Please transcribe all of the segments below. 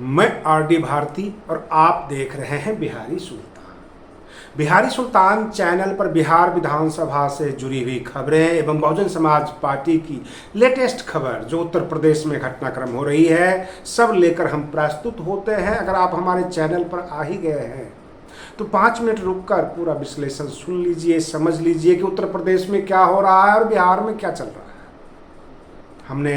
मैं आरडी भारती और आप देख रहे हैं बिहारी सुल्तान। बिहारी सुल्तान चैनल पर बिहार विधानसभा से जुड़ी हुई खबरें एवं बहुजन समाज पार्टी की लेटेस्ट खबर जो उत्तर प्रदेश में घटनाक्रम हो रही है सब लेकर हम प्रस्तुत होते हैं। अगर आप हमारे चैनल पर आ ही गए हैं तो 5 मिनट रुककर पूरा विश्लेषण सुन लीजिए, समझ लीजिए कि उत्तर प्रदेश में क्या हो रहा है और बिहार में क्या चल रहा है। हमने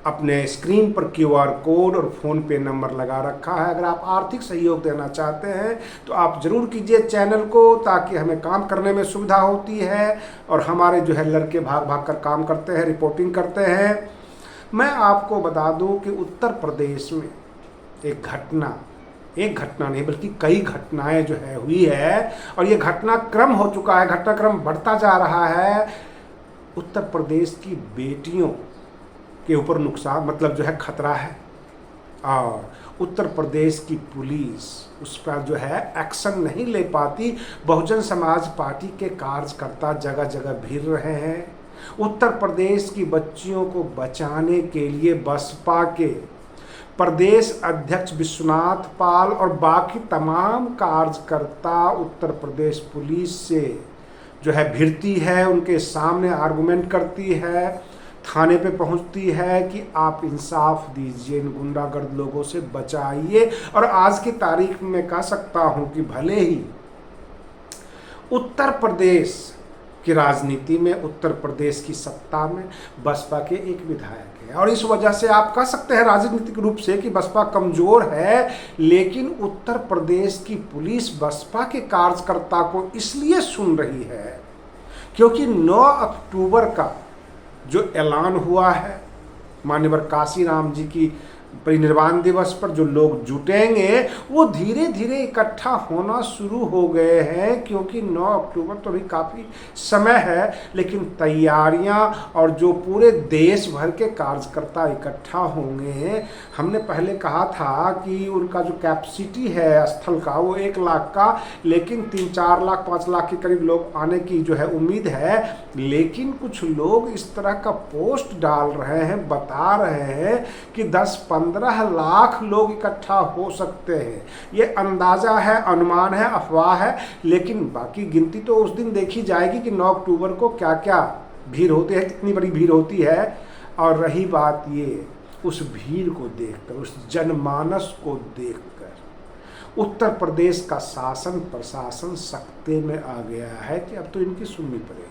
अपने स्क्रीन पर क्यूआर कोड और फ़ोन पे नंबर लगा रखा है। अगर आप आर्थिक सहयोग देना चाहते हैं तो आप ज़रूर कीजिए चैनल को, ताकि हमें काम करने में सुविधा होती है। और हमारे जो है लड़के भाग भाग कर काम करते हैं, रिपोर्टिंग करते हैं। मैं आपको बता दूं कि उत्तर प्रदेश में एक घटना नहीं बल्कि कई घटनाएं जो है हुई है और ये घटनाक्रम हो चुका है, घटनाक्रम बढ़ता जा रहा है। उत्तर प्रदेश की बेटियों के ऊपर नुकसान मतलब जो है खतरा है और उत्तर प्रदेश की पुलिस उस पर जो है एक्शन नहीं ले पाती। बहुजन समाज पार्टी के कार्यकर्ता जगह जगह भिड़ रहे हैं। उत्तर प्रदेश की बच्चियों को बचाने के लिए बसपा के प्रदेश अध्यक्ष विश्वनाथ पाल और बाकी तमाम कार्यकर्ता उत्तर प्रदेश पुलिस से जो है भिड़ती है, उनके सामने आर्गुमेंट करती है, थाने पे पहुंचती है कि आप इंसाफ दीजिए, इन गुंडागर्द लोगों से बचाइए। और आज की तारीख में कह सकता हूं कि भले ही उत्तर प्रदेश की राजनीति में, उत्तर प्रदेश की सत्ता में बसपा के एक विधायक है और इस वजह से आप कह सकते हैं राजनीतिक रूप से कि बसपा कमजोर है, लेकिन उत्तर प्रदेश की पुलिस बसपा के कार्यकर्ता को इसलिए सुन रही है क्योंकि 9 अक्टूबर का जो ऐलान हुआ है माननीय काशीराम जी की परिनिर्वाण दिवस पर जो लोग जुटेंगे वो धीरे धीरे इकट्ठा होना शुरू हो गए हैं, क्योंकि 9 अक्टूबर तो अभी काफ़ी समय है, लेकिन तैयारियां और जो पूरे देश भर के कार्यकर्ता इकट्ठा होंगे। हमने पहले कहा था कि उनका जो कैपेसिटी है स्थल का वो 1 लाख का, लेकिन 3-4 लाख 5 लाख के करीब लोग आने की जो है उम्मीद है। लेकिन कुछ लोग इस तरह का पोस्ट डाल रहे हैं, बता रहे हैं कि 10-15 लाख लोग इकट्ठा हो सकते हैं। ये अंदाजा है, अनुमान है, अफवाह है, लेकिन बाकी गिनती तो उस दिन देखी जाएगी कि 9 अक्टूबर को क्या क्या भीड़ होती है, कितनी बड़ी भीड़ होती है। और रही बात ये, उस भीड़ को देखकर, उस जनमानस को देखकर उत्तर प्रदेश का शासन प्रशासन सख्ते में आ गया है कि अब तो इनकी सुननी पड़ेगी।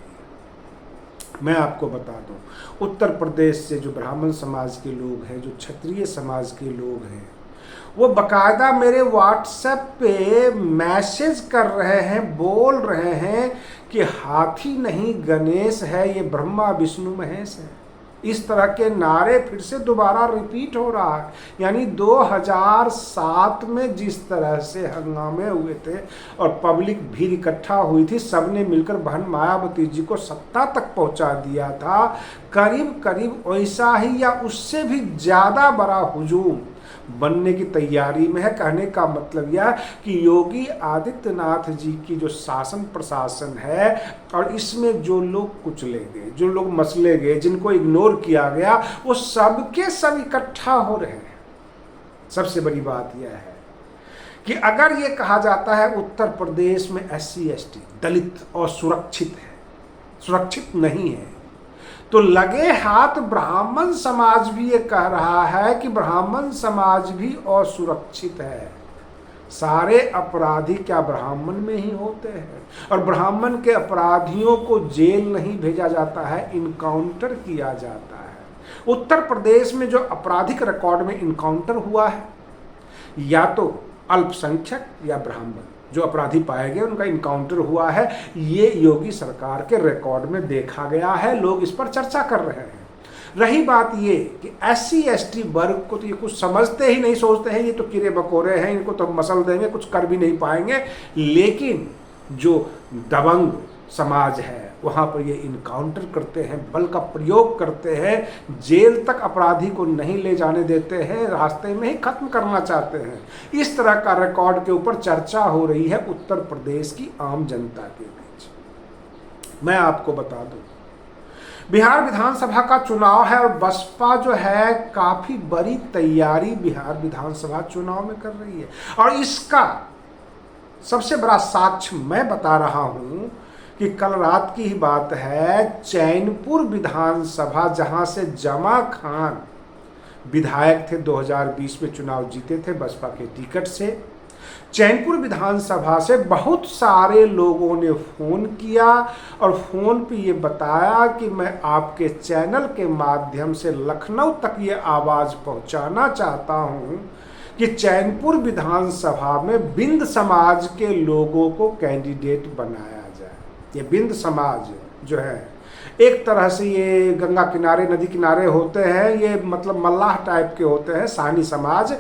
मैं आपको बता दूं, उत्तर प्रदेश से जो ब्राह्मण समाज के लोग हैं, जो क्षत्रिय समाज के लोग हैं, वो बकायदा मेरे व्हाट्सएप पे मैसेज कर रहे हैं, बोल रहे हैं कि हाथी नहीं गणेश है, ये ब्रह्मा विष्णु महेश है। इस तरह के नारे फिर से दोबारा रिपीट हो रहा है। यानी 2007 में जिस तरह से हंगामे हुए थे और पब्लिक भीड़ इकट्ठा हुई थी, सबने मिलकर बहन मायावती जी को सत्ता तक पहुंचा दिया था, करीब करीब वैसा ही या उससे भी ज़्यादा बड़ा हुजूम बनने की तैयारी में है। कहने का मतलब यह कि योगी आदित्यनाथ जी की जो शासन प्रशासन है और इसमें जो लोग कुचले गए, जो लोग मसले गए, जिनको इग्नोर किया गया, वो सबके सब इकट्ठा हो रहे हैं। सबसे बड़ी बात यह है कि अगर ये कहा जाता है उत्तर प्रदेश में SC ST दलित और सुरक्षित है, सुरक्षित नहीं है, तो लगे हाथ ब्राह्मण समाज भी ये कह रहा है कि ब्राह्मण समाज भी असुरक्षित है। सारे अपराधी क्या ब्राह्मण में ही होते हैं? और ब्राह्मण के अपराधियों को जेल नहीं भेजा जाता है, इनकाउंटर किया जाता है। उत्तर प्रदेश में जो आपराधिक रिकॉर्ड में इनकाउंटर हुआ है, या तो अल्पसंख्यक या ब्राह्मण जो अपराधी पाए गए उनका इनकाउंटर हुआ है। ये योगी सरकार के रिकॉर्ड में देखा गया है, लोग इस पर चर्चा कर रहे हैं। रही बात ये कि SC ST वर्ग को तो ये कुछ समझते ही नहीं, सोचते हैं ये तो कीड़े मकोड़े हैं, इनको तो मसल देंगे, कुछ कर भी नहीं पाएंगे। लेकिन जो दबंग समाज है वहाँ पर ये इनकाउंटर करते हैं, बल का प्रयोग करते हैं, जेल तक अपराधी को नहीं ले जाने देते हैं, रास्ते में ही खत्म करना चाहते हैं। इस तरह का रिकॉर्ड के ऊपर चर्चा हो रही है उत्तर प्रदेश की आम जनता के बीच। मैं आपको बता दूं, बिहार विधानसभा का चुनाव है और बसपा जो है काफी बड़ी तैयारी बिहार विधानसभा चुनाव में कर रही है। और इसका सबसे बड़ा साक्ष्य मैं बता रहा हूं कि कल रात की ही बात है, चैनपुर विधानसभा जहां से जमा खान विधायक थे, 2020 में चुनाव जीते थे बसपा के टिकट से, चैनपुर विधानसभा से बहुत सारे लोगों ने फ़ोन किया और फ़ोन पे ये बताया कि मैं आपके चैनल के माध्यम से लखनऊ तक ये आवाज़ पहुंचाना चाहता हूं कि चैनपुर विधानसभा में बिंद समाज के लोगों को कैंडिडेट बनाया जाए। ये बिंद समाज जो है एक तरह से ये गंगा किनारे नदी किनारे होते हैं, ये मतलब मल्लाह टाइप के होते हैं, साहनी समाज।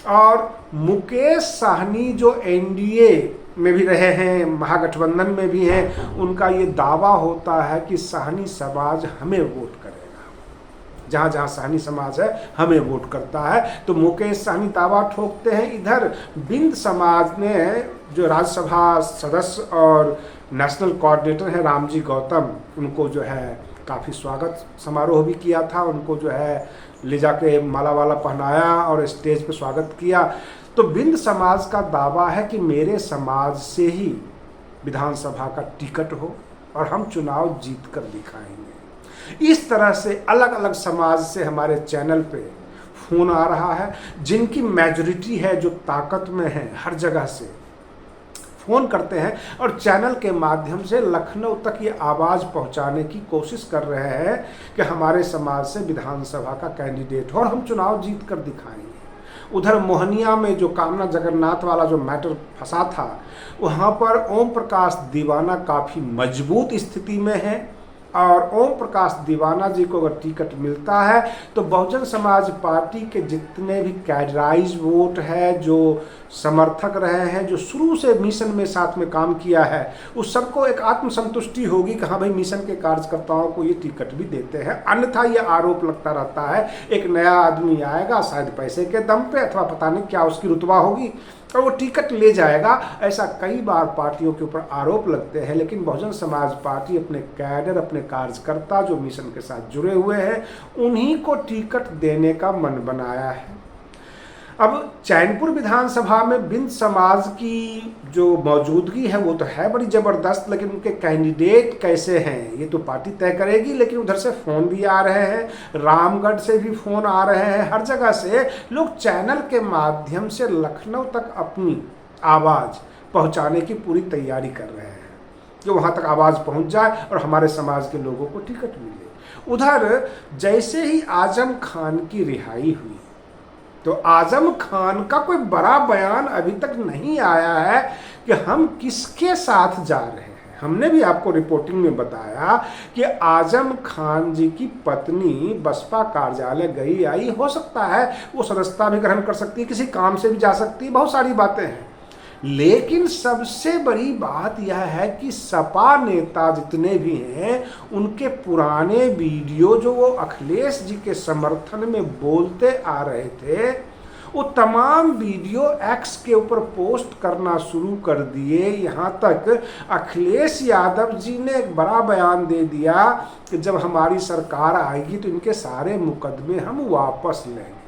और मुकेश साहनी जो एनडीए में भी रहे हैं, महागठबंधन में भी हैं, उनका ये दावा होता है कि साहनी समाज हमें वोट करेगा, जहाँ जहाँ साहनी समाज है हमें वोट करता है। तो मुकेश साहनी दावा ठोकते हैं। इधर बिंद समाज ने जो राज्यसभा सदस्य और नेशनल कोऑर्डिनेटर हैं रामजी गौतम, उनको जो है काफ़ी स्वागत समारोह भी किया था, उनको जो है ले जाके माला वाला पहनाया और स्टेज पे स्वागत किया। तो बिंद समाज का दावा है कि मेरे समाज से ही विधानसभा का टिकट हो और हम चुनाव जीत कर दिखाएंगे। इस तरह से अलग अलग समाज से हमारे चैनल पे फोन आ रहा है, जिनकी मेजॉरिटी है, जो ताकत में है, हर जगह से फ़ोन करते हैं और चैनल के माध्यम से लखनऊ तक ये आवाज़ पहुंचाने की कोशिश कर रहे हैं कि हमारे समाज से विधानसभा का कैंडिडेट हो और हम चुनाव जीत कर दिखाएंगे। उधर मोहनिया में जो कामना जगन्नाथ वाला जो मैटर फंसा था, वहाँ पर ओम प्रकाश दीवाना काफ़ी मजबूत स्थिति में है और ओम प्रकाश दीवाना जी को अगर टिकट मिलता है तो बहुजन समाज पार्टी के जितने भी कैडराइज वोट है, जो समर्थक रहे हैं, जो शुरू से मिशन में साथ में काम किया है, उस सबको एक आत्मसंतुष्टि होगी कि हाँ भाई मिशन के कार्यकर्ताओं को ये टिकट भी देते हैं। अन्यथा ये आरोप लगता रहता है एक नया आदमी आएगा शायद पैसे के दम पे अथवा पता नहीं क्या उसकी रुतबा होगी और वो टिकट ले जाएगा। ऐसा कई बार पार्टियों के ऊपर आरोप लगते हैं, लेकिन बहुजन समाज पार्टी अपने कैडर, अपने कार्यकर्ता जो मिशन के साथ जुड़े हुए हैं, उन्हीं को टिकट देने का मन बनाया है। अब चैनपुर विधानसभा में बिंद समाज की जो मौजूदगी है वो तो है बड़ी ज़बरदस्त, लेकिन उनके कैंडिडेट कैसे हैं ये तो पार्टी तय करेगी। लेकिन उधर से फ़ोन भी आ रहे हैं, रामगढ़ से भी फ़ोन आ रहे हैं, हर जगह से लोग चैनल के माध्यम से लखनऊ तक अपनी आवाज़ पहुंचाने की पूरी तैयारी कर रहे हैं कि वहाँ तक आवाज़ पहुँच जाए और हमारे समाज के लोगों को टिकट मिले। उधर जैसे ही आजम खान की रिहाई हुई तो आजम खान का कोई बड़ा बयान अभी तक नहीं आया है कि हम किसके साथ जा रहे हैं। हमने भी आपको रिपोर्टिंग में बताया कि आजम खान जी की पत्नी बसपा कार्यालय गई आई, हो सकता है वो सदस्यता भी ग्रहण कर सकती है, किसी काम से भी जा सकती है, बहुत सारी बातें हैं। लेकिन सबसे बड़ी बात यह है कि सपा नेता जितने भी हैं उनके पुराने वीडियो जो वो अखिलेश जी के समर्थन में बोलते आ रहे थे, वो तमाम वीडियो एक्स के ऊपर पोस्ट करना शुरू कर दिए। यहाँ तक अखिलेश यादव जी ने एक बड़ा बयान दे दिया कि जब हमारी सरकार आएगी तो इनके सारे मुकदमे हम वापस लेंगे।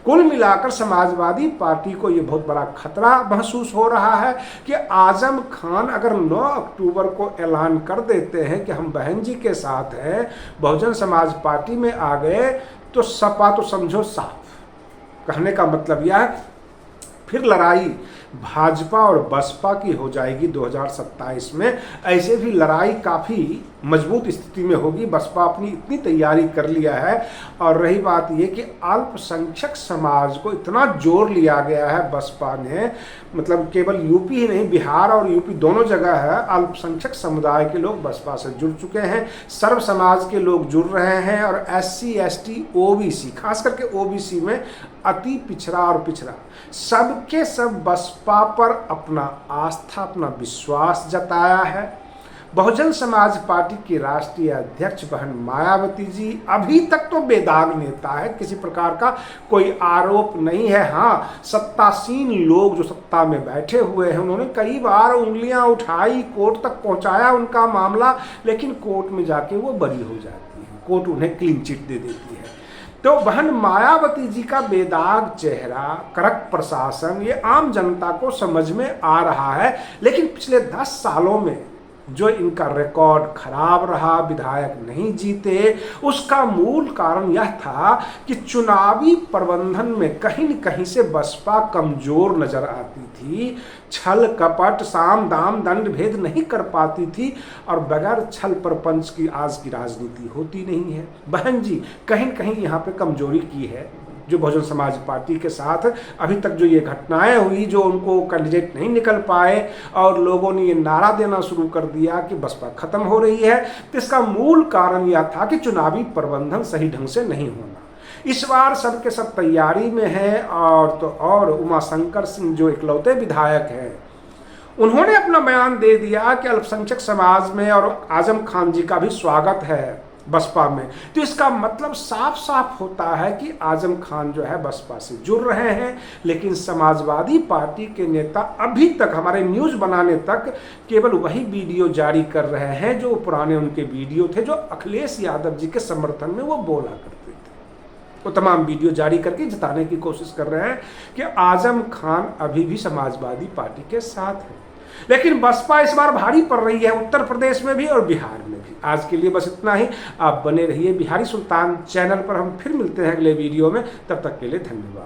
कुल मिलाकर समाजवादी पार्टी को ये बहुत बड़ा खतरा महसूस हो रहा है कि आजम खान अगर 9 अक्टूबर को ऐलान कर देते हैं कि हम बहन जी के साथ हैं, बहुजन समाज पार्टी में आ गए, तो सपा तो समझो साफ। कहने का मतलब यह है फिर लड़ाई भाजपा और बसपा की हो जाएगी 2027 में। ऐसे भी लड़ाई काफ़ी मजबूत स्थिति में होगी। बसपा अपनी इतनी तैयारी कर लिया है। और रही बात ये कि अल्पसंख्यक समाज को इतना जोर लिया गया है बसपा ने, मतलब केवल यूपी ही नहीं, बिहार और यूपी दोनों जगह है, अल्पसंख्यक समुदाय के लोग बसपा से जुड़ चुके हैं, सर्व समाज के लोग जुड़ रहे हैं और SC ST OBC, खास करके OBC में अति पिछड़ा और पिछड़ा सबके सब बसपा पर अपना आस्था, अपना विश्वास जताया है। बहुजन समाज पार्टी की राष्ट्रीय अध्यक्ष बहन मायावती जी अभी तक तो बेदाग नेता है, किसी प्रकार का कोई आरोप नहीं है। हाँ, सत्तासीन लोग जो सत्ता में बैठे हुए हैं उन्होंने कई बार उंगलियां उठाई, कोर्ट तक पहुंचाया उनका मामला, लेकिन कोर्ट में जाके वो बरी हो जाती है, कोर्ट उन्हें क्लीन चिट दे देती है। तो बहन मायावती जी का बेदाग चेहरा, कड़क प्रशासन, ये आम जनता को समझ में आ रहा है। लेकिन पिछले 10 सालों में जो इनका रिकॉर्ड खराब रहा, विधायक नहीं जीते, उसका मूल कारण यह था कि चुनावी प्रबंधन में कहीं न कहीं से बसपा कमजोर नजर आती थी। छल कपट, साम दाम दंड भेद नहीं कर पाती थी, और बगैर छल प्रपंच की आज की राजनीति होती नहीं है। बहन जी कहीं न कहीं यहाँ पे कमजोरी की है, जो बहुजन समाज पार्टी के साथ अभी तक जो ये घटनाएं हुई, जो उनको कैंडिडेट नहीं निकल पाए और लोगों ने ये नारा देना शुरू कर दिया कि बसपा खत्म हो रही है, तो इसका मूल कारण यह था कि चुनावी प्रबंधन सही ढंग से नहीं होना। इस बार सब के सब तैयारी में है, और उमाशंकर सिंह जो इकलौते विधायक हैं, उन्होंने अपना बयान दे दिया कि अल्पसंख्यक समाज में और आजम खान जी का भी स्वागत है बसपा में। तो इसका मतलब साफ साफ होता है कि आजम खान जो है बसपा से जुड़ रहे हैं, लेकिन समाजवादी पार्टी के नेता अभी तक हमारे न्यूज़ बनाने तक केवल वही वीडियो जारी कर रहे हैं जो पुराने उनके वीडियो थे, जो अखिलेश यादव जी के समर्थन में वो बोला करते थे। वो तमाम वीडियो जारी करके जताने की कोशिश कर रहे हैं कि आजम खान अभी भी समाजवादी पार्टी के साथ है। लेकिन बसपा इस बार भारी पड़ रही है, उत्तर प्रदेश में भी और बिहार में भी। आज के लिए बस इतना ही। आप बने रहिए बिहारी सुल्तान चैनल पर। हम फिर मिलते हैं अगले वीडियो में, तब तक के लिए धन्यवाद।